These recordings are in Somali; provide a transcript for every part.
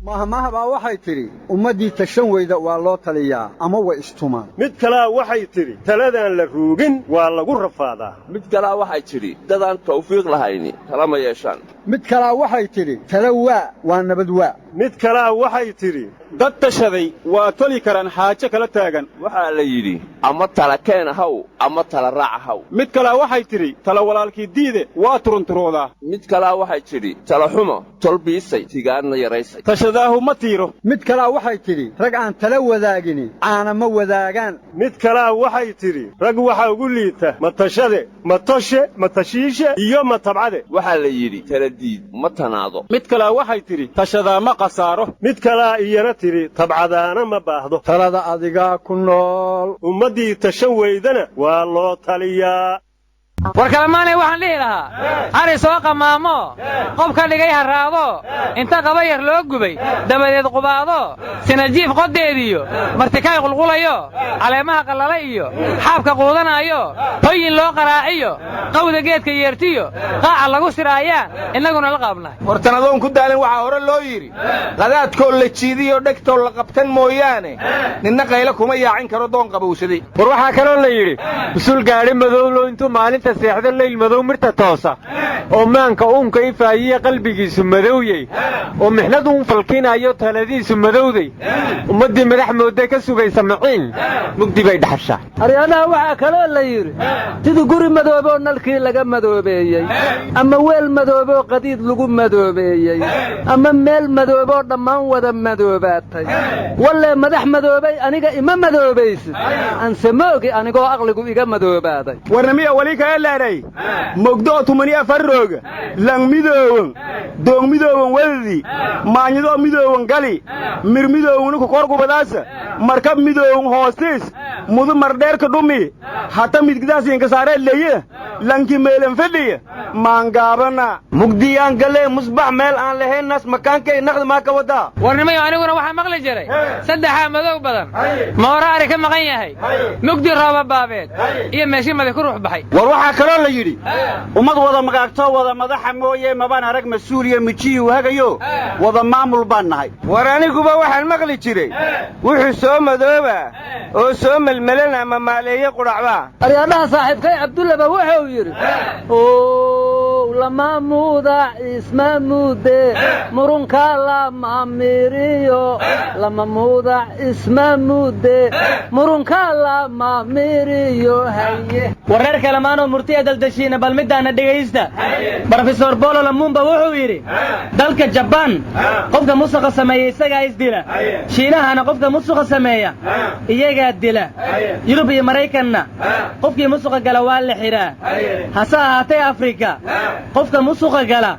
mahmahbaa waxay tidhi ummaddii tashan weyda waa loo taliyaa ama way istumaan. mid kalaa waxay tidhi taladaan la ruugin waa lagu rafaadaa. mid kalaa waxay tidhi dadaan tawfiiq lahayni talama yeeshaan. mid kalaa waxay tidhi tala waa nabad waa. mid kalaa waxay tidhi dad tashaday waa toli karaan xaajo kala taagan. waxaa la yidhi ama tala keen haw ama tala raac haw. mid kalaa waxay tidhi tala walaalkii diide waa turunturoodaa. mid kalaa waxay tidhi tala xumo tolbiisay tigaadna yaraysay. tashadaahu ma tiiro. mid kalaa waxay tidhi rag aan tala wadaagini caana ma wadaagaan. mid kalaa waxay tidhi rag waxaa ugu liita ma tashade ma toshe ma tashiishe iyo ma tabcade. waxaa la yidhi tala diid ma tanaado. mid kalaa waxay tidhi tashadaa ma qasaaro. mid kalaa iyana tidhi tabcadaana ma baahdo. talada adigaa ku nool. ummaddii tashan weydana waa loo taliyaa. war kalamaanay waxaan dhihi lahaa ari soo qamaamo qof ka dhigay harraado inta qaba yar loo gubay dabadeed qubaado sinajiif qodeediyo martikaay qulqulayo caleemaha qallala iyo xaabka quudanaayo hoyin loo qaraaciyo qawda geedka yeertiyo qaaca lagu siraayaan innaguna la qaabnahay. hortan adoon ku daalin waxaa hore loo yidhi qadaadkoo la jiidiyo dhegtoo la qabtan mooyaane ninna qaylo kuma yaacin karo doon qabowsaday. war waxaa kaloo la yidhi usul gaadhi madowlo intuu maalinta seexda leyl madow mirta toosa oo maanka uunka ifaayiye qalbigiisu madowyey oo mixnad uun falkinayo taladiisu madowday ummaddii madax moodday ka sugaysa maciin mugdi bay dhaxashaa. aryaanaha waxaa kaloo la yidhi sidii guri madooboo nalkii laga madoobeeyey ama weel madooboo qadiid lagu madoobeeyey ama meel madooboo dhammaan wada madoobaatay wallee madax madoobay aniga ima madoobaysid anse moogi anigoo aqligu iga madoobaaday. mogdoo tumani afarrooga lang midoowan doong midoowan wedadi maanyadoo midoowan gali mir midoowanu ku korgubadaasa markab midoowan hoostiis mudu mardheerka dhumi hata midgidaasiinka saaree leye lanki meelan fadhiya maangaabana mugdiyaan galee musbax meel aan lahaynas makaankay naqdi maa ka wadaa. warnimayo aniguna waxaa maqli jiray saddexaa madow badan moora ari ka maqan yahay mugdi rooba baabeed iyo meeshii madi ku ruux baxay. war waxaa kaloo la yidhi ummad wada magaagtoo wada madaxa mooye mabaan arag mas-uuliya mijihii hagayo wada maamul baan nahay. war aniguba waxaan maqli jiray wuxuu soo madooba oo soo melmelan ama maaleeye qudhacbaa. aryaadhaha saaxiibkay cabdullaba wuxuu yidhi lama muudac isma muude murunka lama miriyo lama muudac isma muude murunka lama miriyo haye. wareer kalamaanoo murtiya daldashiina bal midaana dhegaysta. brofesor bolo lamumba wuxuu yidhi dalka jabaan qofka musuqa sameeya isagaa isdila shiinahana qofka musuqa sameeya iyagaa dila yurub iyo maraykanna qofkii musuqa gala waa la xidhaa hase ahaatee afrika qofka musuqa gala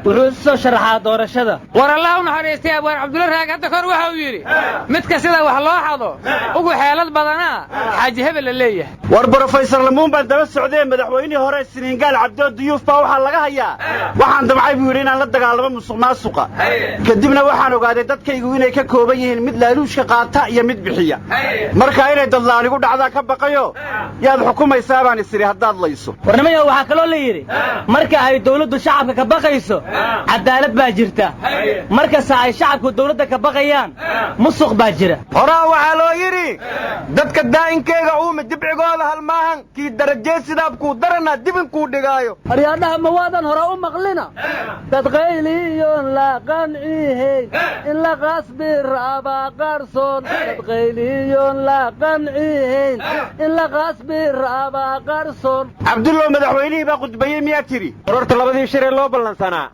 wuxuu isu soo sharaxaa doorashada. war allah u naxariistay abwaan cabdulla raag hadda kor waxa uu yidhi midka sida wax loo xado ugu xeelad badanaa xaaji hebel la leeyahay. war brofesor lamumba daba socdee madaxweynihii hore Senegal Cabdo Diouf baa waxaa laga hayaa waxaan damcay buu yidhi inaan la dagaalamo musuqmaasuqa kadibna waxaan ogaaday dadkaygu inay ka kooban yihiin mid laaluushka qaata iyo mid bixiya marka inay dadlaanigu dhacdaa ka baqayo yaad xukumaysaa baan isiri haddaad layso. warnimayo waxaa kaloo la yidhi marka ay dawladdu shacabka ka baqayso cadaalad baa jirta markasta ay shacabku dawladda ka baqayaan musuq baa jira. horaa waxaa loo yidhi dadka daa'inkeyga uume dibcigooda hal maahan kii darajee sidaabkuu darana dibinkuu dhigaayo. aryaadhaha ma waadan hore u maqlina dad qayliyoon la qancihay in la qasbi rabaa qarsoon dad qayliyoon la qancihayn in la qasbi rabaa qarsoon. cabdullow madaxweynihii baa khudbayey miyaa tiri warorta labadii shiree loo ballansanaa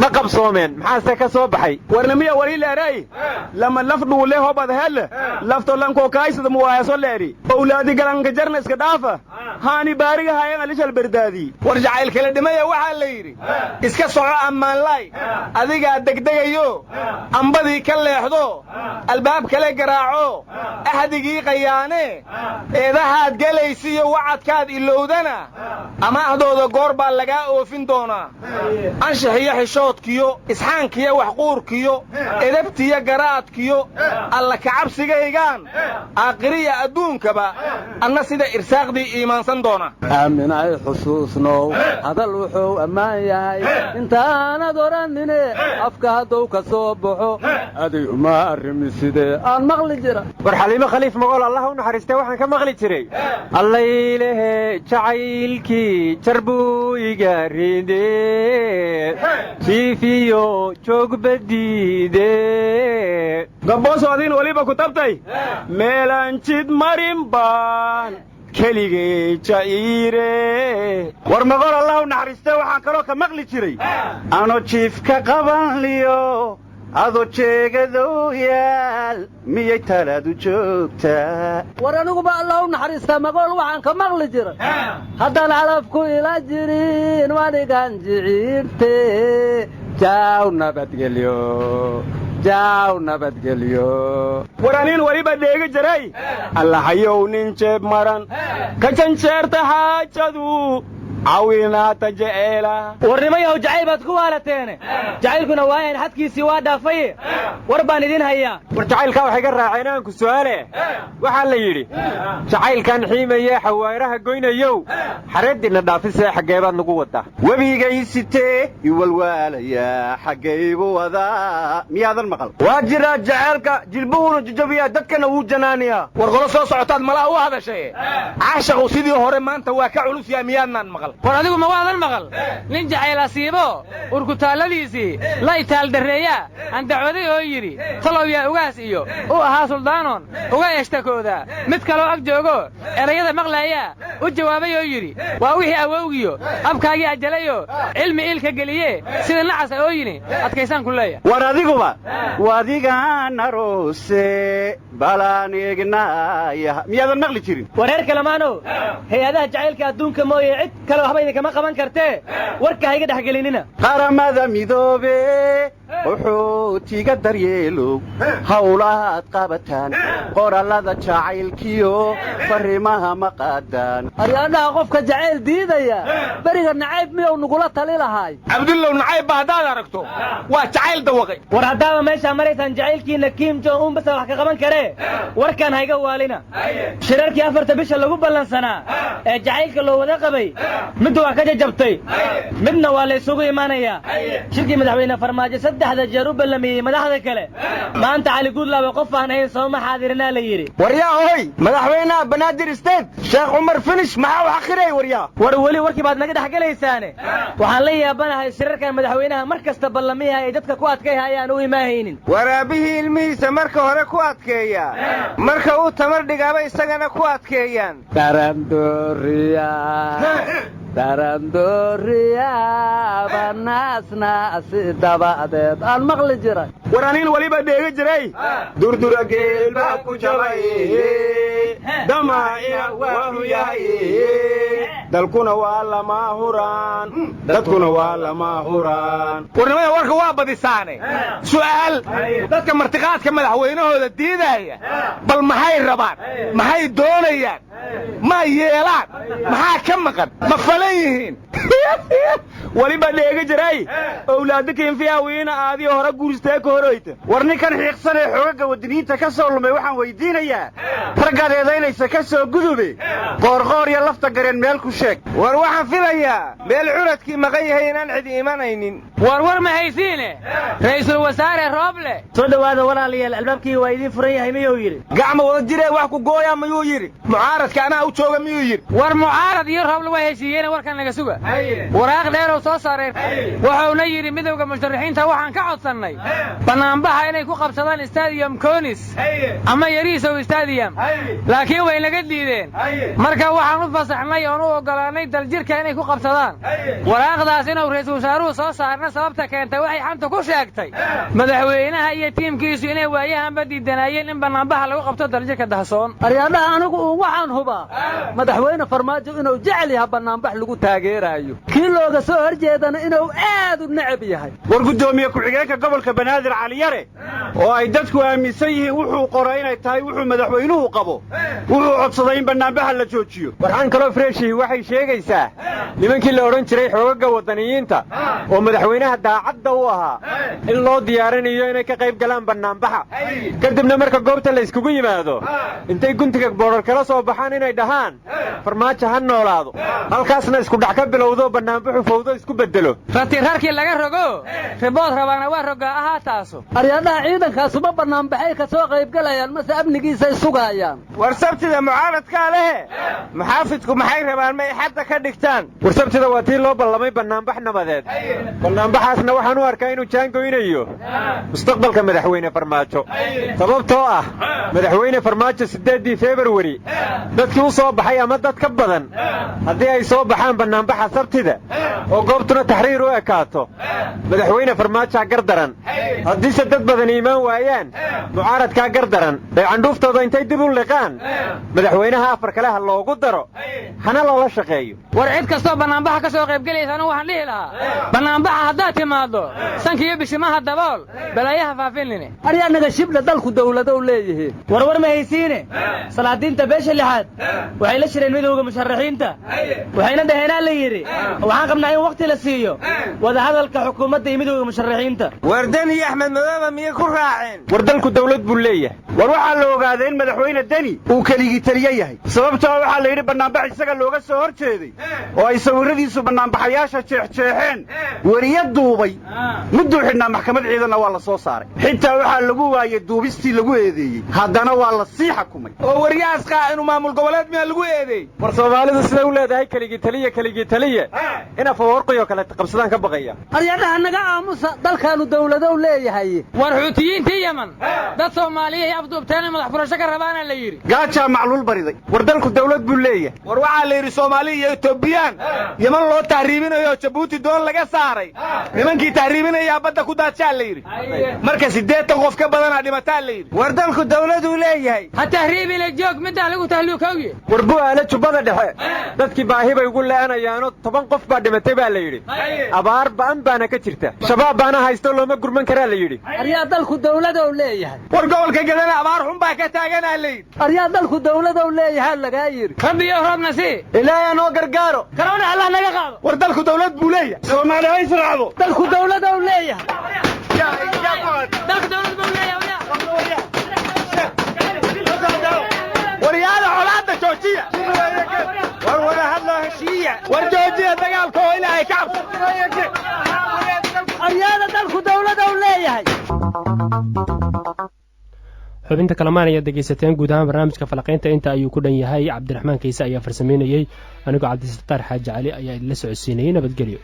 ma qabsoomeen maxaase ka soo baxay. warnamiya waliilaaray lama laf dhuule hobad hel lafto lankoo kaaysada muwaayaso leeri owlaadi galanka jarna iska dhaafa haani baariga hayan alishal bardaadi. war jacayl kala dhimaya waxaa la yidhi iska soco ammaanlaay adigaa degdegayo ambadii ka leexdo albaab kale garaaco axdigii qayaane eedahaad gelaysiyo wacadkaad ilowdana amaahdooda goor baa lagaa oofin ilaalin doonaa anshaxiyo xishoodkiyo isxaankiyo waxquurkiyo edabtiyo garaadkiyo alla kacabsigaygaan aakhiriya adduunkaba anna sida irsaaqdii iimaansan doona aaminay xusuusnow hadal wuxuu ammaan yahay intaanad odhanine afka hadduu ka soo baxo aday uma arrimisidee aan maqli jira war xaliimo khaliif magool allah u naxariistay waxaan ka maqli jiray allaylehe jacaylkii jarbuu iga ridee jiifiyo joogbadiide gaboosoodiin weliba ku tabtay meelaan jid marin baan keligay ja'iire war magool allah u naxariistay waxaan kaloo ka maqli jiray ano jiifka qabanliyo adoo jeegadow yaal miyay talaadu joogtaa war aniguba allah u naxariistaa magool waxaan ka maqli jiray haddaan calafku ila jirin wanigan jiciirte jaaw nabadgelyo jaaw nabadgelyo war aniin weliba dheegi jiray allahayow nin jeeb maran ka janjeerta xaajadu cawinaata jeceela warnimayaw jacayl baad ku waalateene jacaylkuna waayan xadkiisii waa dhaafaye war baan idin hayaa war jacaylkaa waxay ga raaceen aanku su'aale waxaa la yidhi jacaylkan xiimayee xawaaraha goynayow xareeddiinna dhaafisee xaggeebaad nagu waddaa webigaysitee iwalwaalayaa xaggaygu wadaa miyaadan maqal waa jiraa jacaylka jilbuhuna jajabiyaa dadkana wuu janaaniyaa war qolo soo socotaad malaha u hadashaye caashaqu sidii hore maanta waa ka culus yaa miyaadnaan maqal war adigu ma waadan maqal nin jacayl asiibo urkutaalladiisii la itaaldarreeyaa andacwaday oo yidhi talow yaa ugaas iyo u ahaa suldaanon uga eshtakooda mid kaloo ag joogo erayada maqlaayaa u jawaabay oo yidhi waa wixii awowgiyo abkaagii ajalayoo cilmi iilka geliye sida nacasa oo yini adkaysaan ku leeya war adiguba wadigaan aroose balaan eegnaaya miyaadan maqli jirin wareer kalamaanow hay-adaha jacaylka adduunka mooye cid kale waxba idinkama qaban kartee warka hayga dhex gelinina qaramada midoobe wuxuu tiga daryeelow hawlahaad qabataan qorallada jacaylkiyo farrimaha ma qaadaan aryaadhaha qofka jacayl diidaya beriga nacayb miyuu nugula tali lahaay cabdullow nacaybba haddaad aragto waa jacayl dawaqay war haddaaba meeshaa maraysaan jacaylkiinna kim jong un basa wax ka qaban karee warkaan hayga waalina shirarkii 4 bisha lagu ballansanaa ee jacaylka loo wada qabay mid waa ka jajabtay midna waa la isugu imaanayaa shirkii madaxweyne farmaajo 3 jeer u ballamiyey madaxda kale maanta cali guudlaabe qof aan ahayn sooma xaadirinaa la yidhi waryaa ohoy madaxweynaha banaadir state sheekh cumar finish maxaa u xaqiray waryaa war weli warkii baad naga dhex gelaysaane waxaan la yaabanahay shirarkan madaxweynaha mar kasta ballamiyaha ay dadka ku adkayhayaan u imaahaynin waraabihii ilmihiisa marka hore ku adkeeya marka uu tamar dhigaaba isagana ku adkeeyaan darandooriya banaasnaasi dabadeed aan maqli jiray war aniin weliba dheegi jiray durdura geel baa ku jabay damaa'ina waahu yahay dalkuna waa lama huraan dadkuna waa lama huraan warnimada warka waa badisaane su'aal dadka martiqaadka madaxweynahooda diidaya bal maxay rabaan maxay doonayaan ma yeelaan maxaa ka maqan ma falan yihiin weliba dheegi jiray owlaadakiin fiyawiina aadii hore guuristee ka horoyta war ninkan xiiqsan ee xoogaga wadiniinta ka soo lumay waxaan weydiinayaa raggaad eedaynaysa ka soo gudube qoorqoor iyo lafta gareen meel ku sheeg war waxaan filayaa meel curadkii maqan yahay inaan cidi imanaynin war ma haysiine ra'iisul wasaare rooble soo dhawaada walaalayaal albaabkii waa idiin furan yahay miyuu yidhi gacmo wada jiree wax ku gooyaa miyuu yidhi mucaaradka anaa u jooga miyuu yidhi war mucaarad iyo rooble waa heshiiyeen warkan naga suga waraaq dheerow soo saareen wuxuuna yidhi midowda musharaxiinta waxaan ka codsannay bannaanbaxa inay ku qabsadaan stadium conis ama yariisow stadium laakiin way naga diideen marka waxaan u fasaxnay oon u oggolaannay daljirka inay ku qabsadaan waraaqdaas inuu ra'iisul wasaaruhu soo saarna sababta keentay waxay xanta ku sheegtay madaxweynaha iyo tiimkiisu inay waayahanba diidanaayeen in bannaanbaxa lagu qabto daljirka dahsoon aryaadhaha anigu waxaan hubaa madaxweyne farmaajo inuu jecel yahay bannaanbax lagu taageeraayo kii looga soo horjeedana inuu aad u necab yahay war guddoomiye ku-xigeenka gobolka banaadir caliyare oo ay dadku aaminsan yihiin wuxuu qoray inay tahay wuxuu madaxweynuhu qabo wuxuu codsaday in bannaanbaxa la joojiyo. warxaan kaloo freeshii waxay sheegaysaa nimankii la odhan jiray xoogagga waddaniyiinta oo madaxweynaha daacadda u ahaa in loo diyaarinayo inay ka qayb galaan bannaanbaxa kadibna marka goobta la iskugu yimaado intay guntiga boodhar kala soo baxaan inay dhahaan farmaajo ha noolaado halkaasna isku dhac ka bilowdo bannaanbaxu fawdo isku beddelo ratiirarkii laga rogo ribood rabaana waa rogaa ahaa taaso aryadaha ciidankaasuma bannaanbaxay ka soo qaybgalayaan mase amnigiisay sugayaan. war sabtida mucaaradkaa lehe muxaafidku maxay rabaan may xadda ka dhigtaan. war sabtida waa tii loo ballamay bannaanbax nabadeed bannaanbaxaasna waxaan u arkaa inuu jaangoynayo mustaqbalka madaxweyne farmaajo sababtoo ah madaxweyne farmaajo 8 February dadkii u soo baxay ama dad ka badan haddii ay soo baxaan bannaanbaxa sabtida oo goobtuna taxriir u ekaato madaxweyne farmaajo gardaran haddiise dad badan iimaan waayaan mucaaradkaa gardaran bay candhuuftooda intay dib u liqaan madaxweynaha afar kale ha loogu daro hana loola shaqeeyo. war cid kastoo bannaanbaxa ka soo qaybgelaysana waxaan dhihi lahaa bannaanbaxa haddaad timaaddo sankiiyo bishimaha dabool balaayaha faafinine aryaanaga shibla dalku dawladow leeyihiin. warwar ma haysiine salaadiinta beesha lixaad waxay la shireen midowga musharaxiinta waxayna dhaheenaa la yidhi waxaan qabnaa in wakhti la siiyo wadahadalka xukuumadda iyo midowga musharaxiinta. wardan iyo axmed madooba miyay ku raaceen. war dalku dawlad buu leeyahay. war waxaa la ogaaday in madaxweyne deni uu keligii taliye yahay sababtoo waxaa la yidhi bannaanbax isaga looga soo hor jeeday oo ay sawirradiisu bannaanbaxayaasha jeexjeexeen weriya duubay mudduu xidhnaa maxkamad ciidanna waa la soo saaray xitaa waxaa lagu waayey duubistii lagu eedeeyey haddana waa la sii xakumay oo weriyahaas qaa inuu maamul goboleed miyaa lagu eedeeyey. war soomaalidu siday u leedahay keligii taliye in afawarqiyo kale qabsadaan ka baqaya. aryadaha naga aamusa dalkaanu dawladow leeyahay. war xuutiyiintii yaman dad soomaaliya afduubteen madax furasho ka rabaana la yidhi gaajaa macluul bariday. war dalku dawlad buu leeyahay. war waxaa la yidhi soomaaliya iyo etoobiyaan yaman loo tahriibinayo jabuuti doon laga saaray nimankii tahriibinayaa badda ku daadshaa la yidhi marka 80 qof ka badanaa dhimataa la yidhi. war dalku dawladuu leeyahay. ha tahriibina joog middaa lagu tahluukawye. war bu'aala jubbada dhexe dadkii baahi bay ugu le'anayaanoo 10 qof baa dhimatay baa la yidhi abaar ba'an baana ka jirta shabaab baana haysto looma gurman karaa la yidhi. aryaa dalku dawladow leeyahay. war gobolka gadana abaar xun baa ka taaganaa la yidhi. aryaa dalku dawladow leeyahay lagaa yidhi. rabbiyo roobna sii ilaahay noo gargaaro karoona allah naga qaado. war dalku dawlad buu leeyahay. soomaali ha israacdo. dalku dawladow leeyahay. dalku dawlad buu leeyahay. waryaada colaadda joojiya. war wada hadlo heshiiya. war joojiya dagaalka oo ilaahay ka cabso. aryaada dalku dawladow leeyahay. xubinta kalamaan ayaad dhegaysateen guud ahaan barnaamijka falaqaynta inta ayuu ku dhan yahay cabdiraxmaan kayse ayaa farsameynayey anigoo cabdisataar xaaji cali ayaa idinla socodsiinayey nabadgelyo.